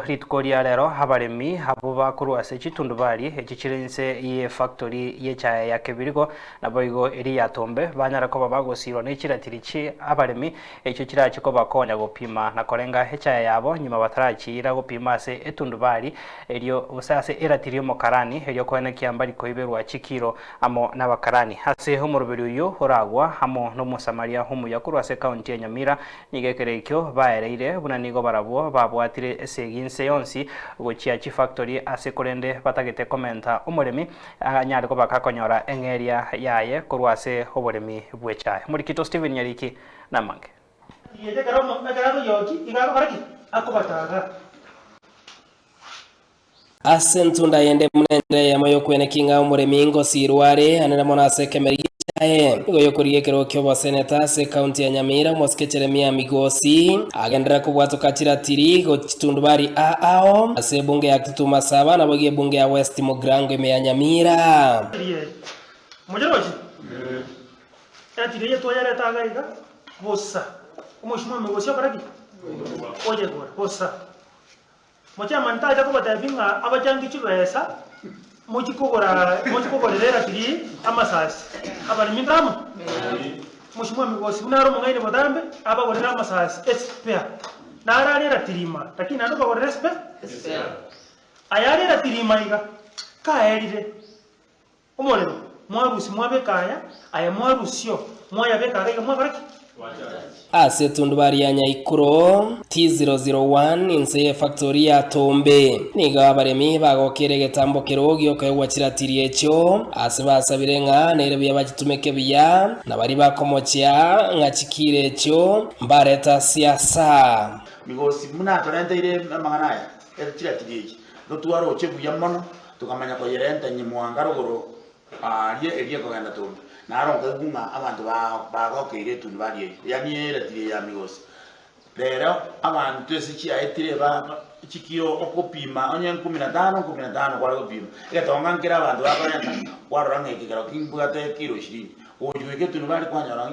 ritkoria rero habaremi habo bakuru ase chitundubari echichirense ye factory ye chaya ya Kebirigo na boigo eri ya Tombe banyara ko babagosiro nechiratiri chi abaremi echo kirachi ko bakonya gopima na korenga hechaya yabo nyuma batarachira gopima ase etundubari erio usase eratirio mokarani erio kwene kiambari ko iberwa chikiro amo nabakarani ase homoroberi uyo horagwa hamo no musamaria homu yakuru ase county ya Nyamira nigekerekyo baereire bunanigo barabo babwatire eseginse yonsi gochia chi factory ase korende batagete komenta omoremi anyari ko bakakonyora engeria yaye kurwase oboremi bwechaye murikito Steven Nyariki namange yete karo yoki igaro karaki akobataga asentunda yende munende yamayo kwene kinga omoremi ngosirware anena mona sekemeri igo yokorie kero kyo baseneta se county ya Nyamira Moskecheremia Migosi agendera kubwatuka tiratiri go chitundubari ao ase bunge ya Kituma Saba na bogie bunge ya West Mogrango ime ya Nyamira mujeroji atiriye toyare tagaiga bossa umushima Migosi akaraki oje gora bossa mocha manta ta ko batabinga abajangi chibesa mochikokorera tiri amasasi abali mindramu mushimwa Migosi unaro mungaine bodambe aba gorera amasasi espea nararera tirima lakini ando bagorera espea ayarera tirima iga kaerire umolero mwarusi mwabekaya aya mwarusio mwayabeka iga mwabaraki ase tundubari ya Nyaikuro T001 inse factory ya Tombe niga baremi bagokere getambo kerogyo kaywa chiratiri echo ase basabirenga nere bya bagitumeke bya nabari bakomochya ngachikire echo mbareta siasa Migosi muna torente manganaya chiratiri echi no tuaro chebuya mono tukamanya ko yerenta nyimwangaro goro erie kogenda Tombe naro ngabunga abantu bagokere tundubari yani eratiri ya Migosi rero abantu esichi aitire ba chikiro okopima onye 15 kwari gopima igatonga nkira abantu bakanyata waranga ikigaro kimbugate kiro 20 ojuike tundubari kwanyara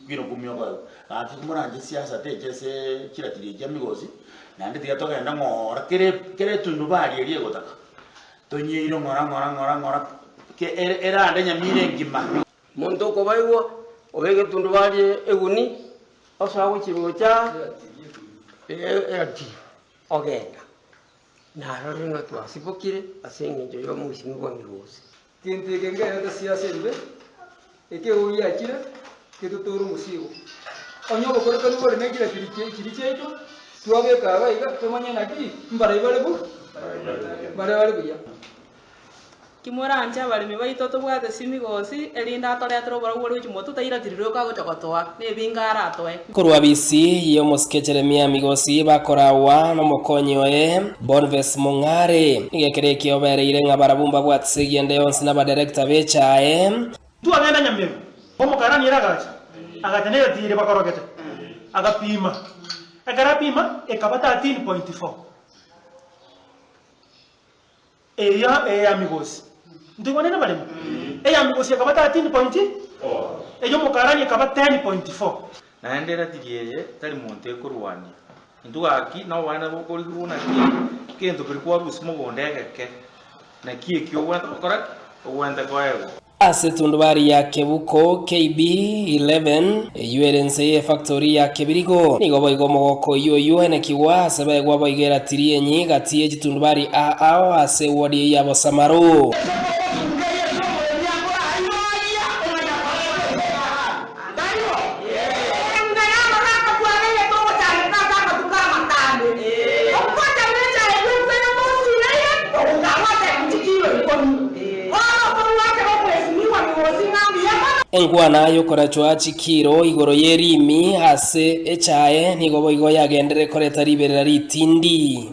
kiro 10 kwa ati kumuranje siasa tejese kiratiri ya Migosi nandi tigatogenda ngora kere tundubari erie gotaka tonyiro ngora ke era ande Nyamire ngima muntu ko baiwo obege tundubari eguni osawo chibocha ati ogenda narari no twasibukire asengejo yo musimi wa Migosi tintege ngenda siasa imbe eke uya kira kituturu musigo onyo bokoreka nubore negira kirichejo twabeka abaiga tumanye naki mbara ibalebu bare buya kimuranja barimi baito tobwate Migosi erinda atoretero baragoro chimoto tairatiriro kagochogotoa nebingara atoe kurwa bisi yo Moskecheremia Migosi bakorawa no mokonyoe Bonves Mongare igekere kiobereire ngabarabumba bwatsigende yonsi na director bechae tu agenda Nyamira omukarani iragacha agatenera tire bakorogete agapima agarapima ekabata 13.4 eya Migosi ndiko nena bale eya Migosi akabata 13.4 eyo mukarani akabata 10.4 naendera tigeye tari monte kurwani nduaki no wana bokori kuruna kento perikwa busimo gondegeke na kikyo wana korak wanda kwaego ase tundubari ya Kebuko KB11 URNC factory ya Kebirigo nigo boigo mogoko yoyo ene kiwa sebe gwa boigera tiri enyi gatie chitundubari ao ase wodi ya Bosamaro engwana yokora chwa chikiro igoro yerimi ase echae nigo boigo yagendere koreta riberera ritindi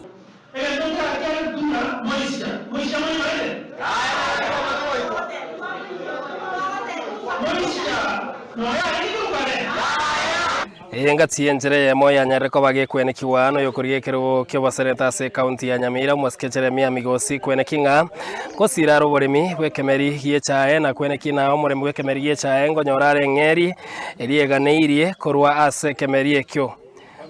Yengatie njere moya nyareko bage kwene kiwano yokurie kero kyo basereta se county ya Nyamira Moskecheremia Migosi kwene kinga kosiraro boremi wekemeri yechae na kwene kina omoremi wekemeri yechae ngonyorare ngeri eriega neirie korwa ase kemeri ekyo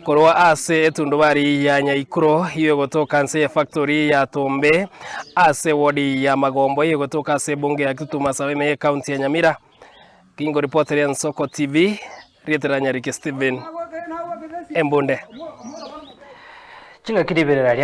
korwa ase etundubari ya Nyaikuro hiyo gotoka nse factory ya Tombe ase wodi ya Magombo hiyo gotoka ase bunge ya Kituma Saweme county ya Nyamira. Kingo reporter ya Nsoko TV Rietera Nyariki Steven Embonde chinga kiriberera